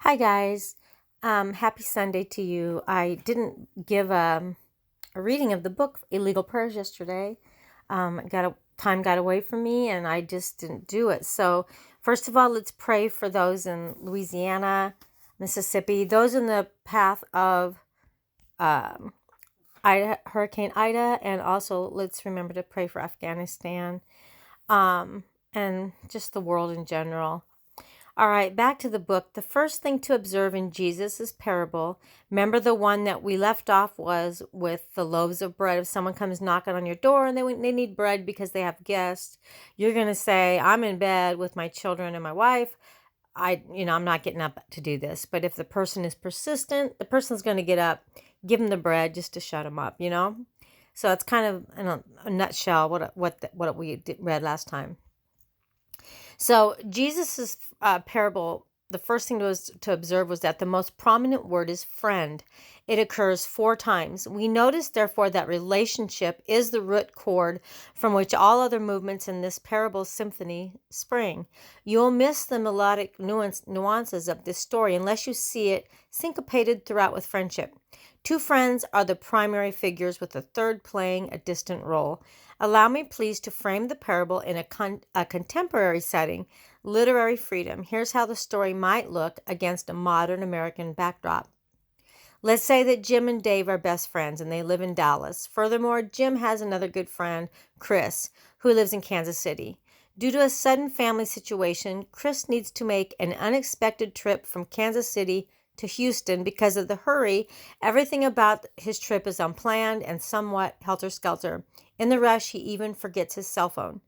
Hi, guys. Happy Sunday to you. I didn't give a reading of the book Illegal Prayers yesterday. Time got away from me, and I just didn't do it. So, first of all, let's pray for those in Louisiana, Mississippi, those in the path of um, Hurricane Ida, and also let's remember to pray for Afghanistan and just the world in general. All right, back to the book. The first thing to observe in Jesus' parable, remember the one that we left off was with the loaves of bread. If someone comes knocking on your door and they need bread because they have guests, you're going to say, I'm in bed with my children and my wife. I'm not getting up to do this. But if the person is persistent, the person's going to get up, give them the bread just to shut them up. So it's kind of in a nutshell what we read last time. So Jesus's parable, the first thing to observe was that the most prominent word is friend. It occurs 4 times. We notice, therefore, that relationship is the root chord from which all other movements in this parable symphony spring. You'll miss the melodic nuances of this story unless you see it syncopated throughout with friendship. 2 friends are the primary figures, with a third playing a distant role. Allow me, please, to frame the parable in a contemporary setting, literary freedom. Here's how the story might look against a modern American backdrop. Let's say that Jim and Dave are best friends and they live in Dallas. Furthermore, Jim has another good friend, Chris, who lives in Kansas City. Due to a sudden family situation, Chris needs to make an unexpected trip from Kansas City to Houston. Because of the hurry, everything about his trip is unplanned and somewhat helter-skelter. In the rush, he even forgets his cell phone.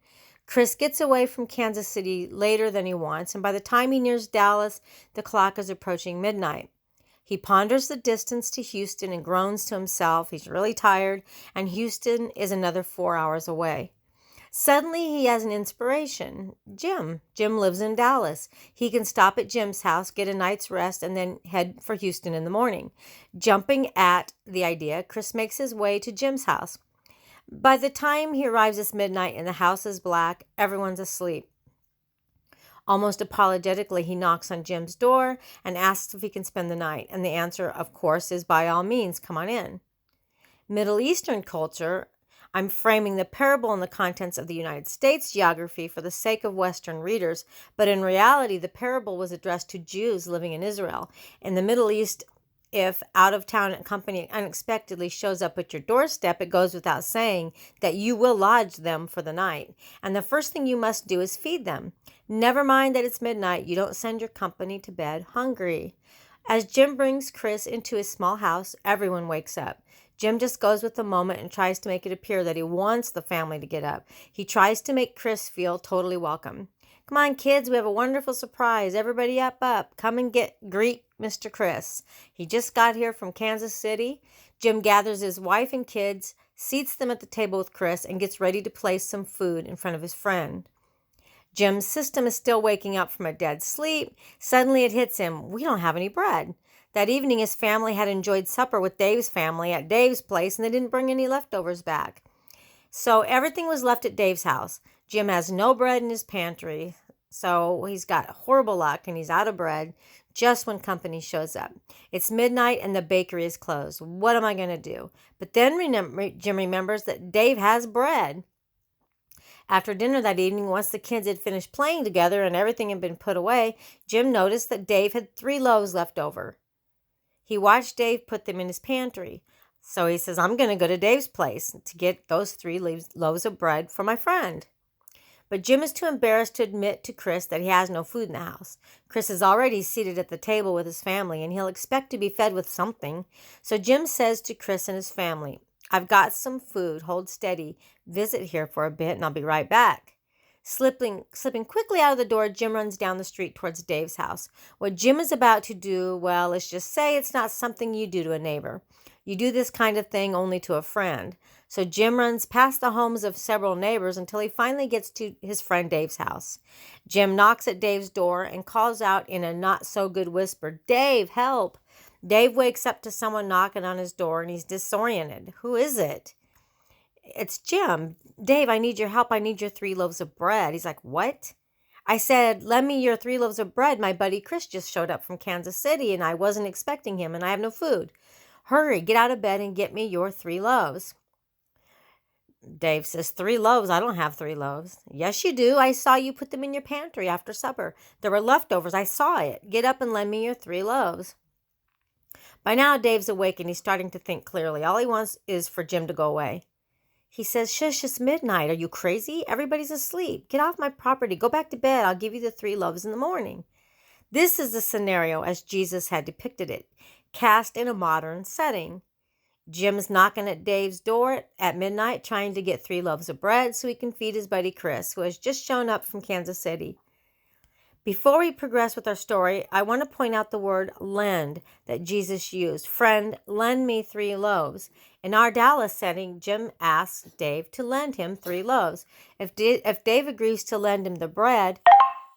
Chris gets away from Kansas City later than he wants, and by the time he nears Dallas, the clock is approaching midnight. He ponders the distance to Houston and groans to himself. He's really tired, and Houston is another 4 hours away. Suddenly, he has an inspiration. Jim. Jim lives in Dallas. He can stop at Jim's house, get a night's rest, and then head for Houston in the morning. Jumping at the idea, Chris makes his way to Jim's house. By the time he arrives, it's midnight and the house is black. Everyone's asleep. Almost apologetically, he knocks on Jim's door and asks if he can spend the night. And the answer, of course, is by all means, come on in. Middle Eastern culture, I'm framing the parable in the contents of the United States geography for the sake of Western readers, but in reality, the parable was addressed to Jews living in Israel. In the Middle East, if out-of-town company unexpectedly shows up at your doorstep, it goes without saying that you will lodge them for the night. And the first thing you must do is feed them. Never mind that it's midnight. You don't send your company to bed hungry. As Jim brings Chris into his small house, everyone wakes up. Jim just goes with the moment and tries to make it appear that he wants the family to get up. He tries to make Chris feel totally welcome. Come on, kids, we have a wonderful surprise. Everybody up. Come and greet Mr. Chris. He just got here from Kansas City. Jim gathers his wife and kids, seats them at the table with Chris, and gets ready to place some food in front of his friend. Jim's system is still waking up from a dead sleep. Suddenly it hits him. We don't have any bread. That evening, his family had enjoyed supper with Dave's family at Dave's place, and they didn't bring any leftovers back. So everything was left at Dave's house. Jim has no bread in his pantry, so he's got horrible luck, and he's out of bread just when company shows up. It's midnight, and the bakery is closed. What am I going to do? But then Jim remembers that Dave has bread. After dinner that evening, once the kids had finished playing together and everything had been put away, Jim noticed that Dave had 3 loaves left over. He watched Dave put them in his pantry. So he says, I'm going to go to Dave's place to get those 3 loaves of bread for my friend. But Jim is too embarrassed to admit to Chris that he has no food in the house. Chris is already seated at the table with his family, and he'll expect to be fed with something. So Jim says to Chris and his family, I've got some food. Hold steady. Visit here for a bit, and I'll be right back. Slipping quickly out of the door, Jim runs down the street towards Dave's house. What Jim is about to do, well, let's just say it's not something you do to a neighbor. You do this kind of thing only to a friend. So Jim runs past the homes of several neighbors until he finally gets to his friend Dave's house. Jim knocks at Dave's door and calls out in a not-so-good whisper, Dave, help! Dave wakes up to someone knocking on his door, and he's disoriented. Who is it? It's Jim. Dave, I need your help. I need your 3 loaves of bread. He's like, what? I said, lend me your 3 loaves of bread. My buddy Chris just showed up from Kansas City and I wasn't expecting him and I have no food. Hurry, get out of bed and get me your 3 loaves. Dave says, 3 loaves? I don't have 3 loaves. Yes, you do. I saw you put them in your pantry after supper. There were leftovers. I saw it. Get up and lend me your 3 loaves. By now, Dave's awake and he's starting to think clearly. All he wants is for Jim to go away. He says, shush, it's midnight. Are you crazy? Everybody's asleep. Get off my property. Go back to bed. I'll give you the 3 loaves in the morning. This is the scenario as Jesus had depicted it, cast in a modern setting. Jim's knocking at Dave's door at midnight trying to get 3 loaves of bread so he can feed his buddy Chris, who has just shown up from Kansas City. Before we progress with our story, I want to point out the word lend that Jesus used. Friend, lend me 3 loaves. In our Dallas setting, Jim asks Dave to lend him 3 loaves. If Dave agrees to lend him the bread,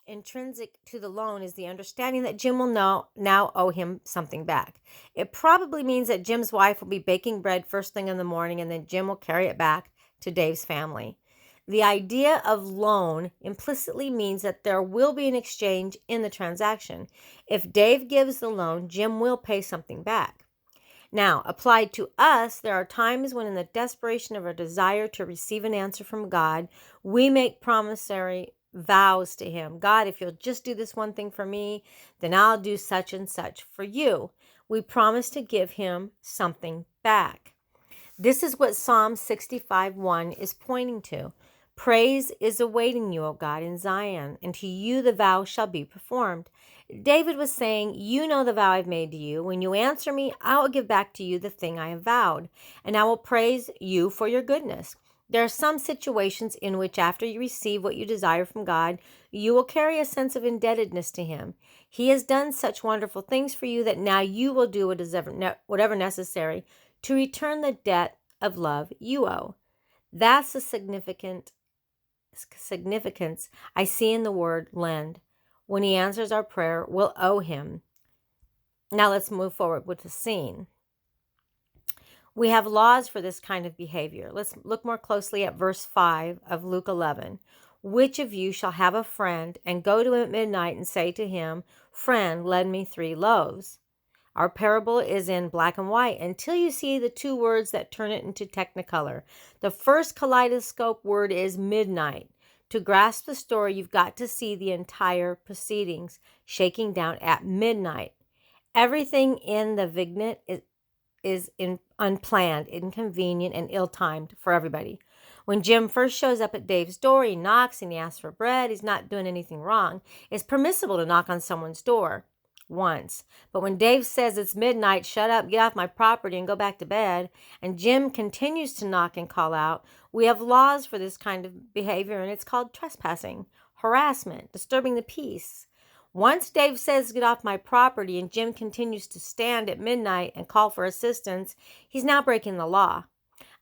intrinsic to the loan is the understanding that Jim will now owe him something back. It probably means that Jim's wife will be baking bread first thing in the morning and then Jim will carry it back to Dave's family. The idea of loan implicitly means that there will be an exchange in the transaction. If Dave gives the loan, Jim will pay something back. Now, applied to us, there are times when in the desperation of our desire to receive an answer from God, we make promissory vows to him. God, if you'll just do this one thing for me, then I'll do such and such for you. We promise to give him something back. This is what Psalm 65:1 is pointing to. Praise is awaiting you, O God, in Zion, and to you the vow shall be performed. David was saying, you know the vow I've made to you. When you answer me, I will give back to you the thing I have vowed, and I will praise you for your goodness. There are some situations in which after you receive what you desire from God, you will carry a sense of indebtedness to him. He has done such wonderful things for you that now you will do whatever necessary to return the debt of love you owe. That's the significance I see in the word lend. When he answers our prayer, we'll owe him. Now let's move forward with the scene. We have laws for this kind of behavior. Let's look more closely at verse 5 of Luke 11. Which of you shall have a friend and go to him at midnight and say to him, friend, lend me 3 loaves? Our parable is in black and white until you see the 2 words that turn it into technicolor. The first kaleidoscope word is midnight. To grasp the story, you've got to see the entire proceedings shaking down at midnight. Everything in the vignette is unplanned, inconvenient, and ill-timed for everybody. When Jim first shows up at Dave's door, he knocks and he asks for bread. He's not doing anything wrong. It's permissible to knock on someone's door once. But when Dave says it's midnight, shut up, get off my property, and go back to bed, and Jim continues to knock and call out, we have laws for this kind of behavior, and it's called trespassing, harassment, disturbing the peace. Once Dave says, get off my property, and Jim continues to stand at midnight and call for assistance, he's now breaking the law.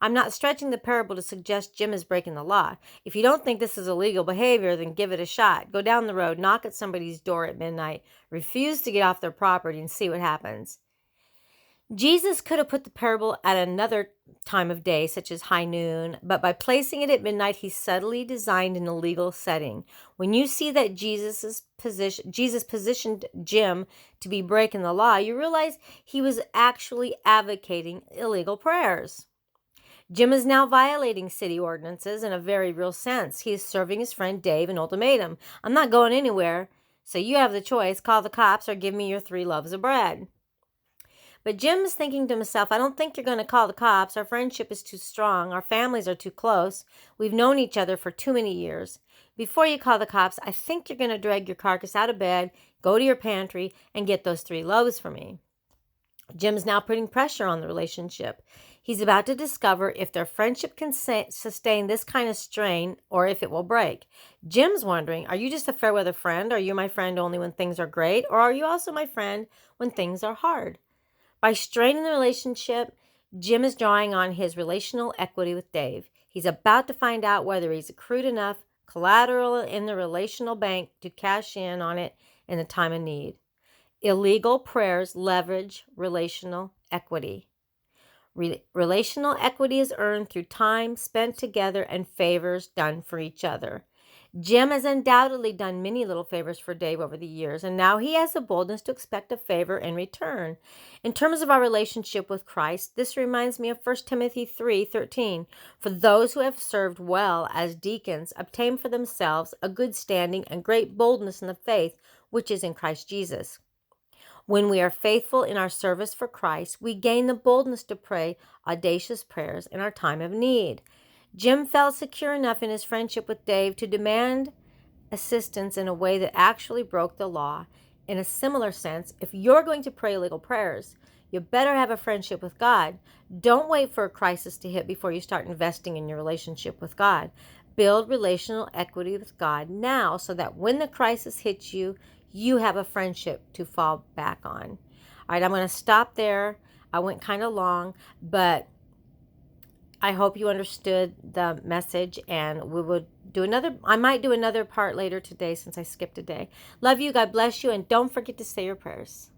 I'm not stretching the parable to suggest Jim is breaking the law. If you don't think this is illegal behavior, then give it a shot. Go down the road, knock at somebody's door at midnight, refuse to get off their property, and see what happens. Jesus could have put the parable at another time of day, such as high noon, but by placing it at midnight, he subtly designed an illegal setting. When you see that Jesus positioned Jim to be breaking the law, you realize he was actually advocating illegal prayers. Jim is now violating city ordinances in a very real sense. He is serving his friend Dave an ultimatum. I'm not going anywhere, so you have the choice. Call the cops or give me your 3 loaves of bread. But Jim is thinking to himself, I don't think you're going to call the cops. Our friendship is too strong. Our families are too close. We've known each other for too many years. Before you call the cops, I think you're going to drag your carcass out of bed, go to your pantry, and get those 3 loaves for me. Jim's now putting pressure on the relationship. He's about to discover if their friendship can sustain this kind of strain or if it will break. Jim's wondering, are you just a fair weather friend? Are you my friend only when things are great? Or are you also my friend when things are hard? By straining the relationship, Jim is drawing on his relational equity with Dave. He's about to find out whether he's accrued enough collateral in the relational bank to cash in on it in a time of need. Illegal prayers leverage relational equity. Relational equity is earned through time spent together and favors done for each other. Jim has undoubtedly done many little favors for Dave over the years, and now he has the boldness to expect a favor in return. In terms of our relationship with Christ, this reminds me of 1 Timothy 3:13. For those who have served well as deacons obtain for themselves a good standing and great boldness in the faith which is in Christ Jesus. When we are faithful in our service for Christ, we gain the boldness to pray audacious prayers in our time of need. Jim felt secure enough in his friendship with Dave to demand assistance in a way that actually broke the law. In a similar sense, if you're going to pray illegal prayers, you better have a friendship with God. Don't wait for a crisis to hit before you start investing in your relationship with God. Build relational equity with God now so that when the crisis hits you, you have a friendship to fall back on. All right, I'm going to stop there. I went kind of long, but I hope you understood the message, and we will do I might do another part later today since I skipped a day. Love you. God bless you. And don't forget to say your prayers.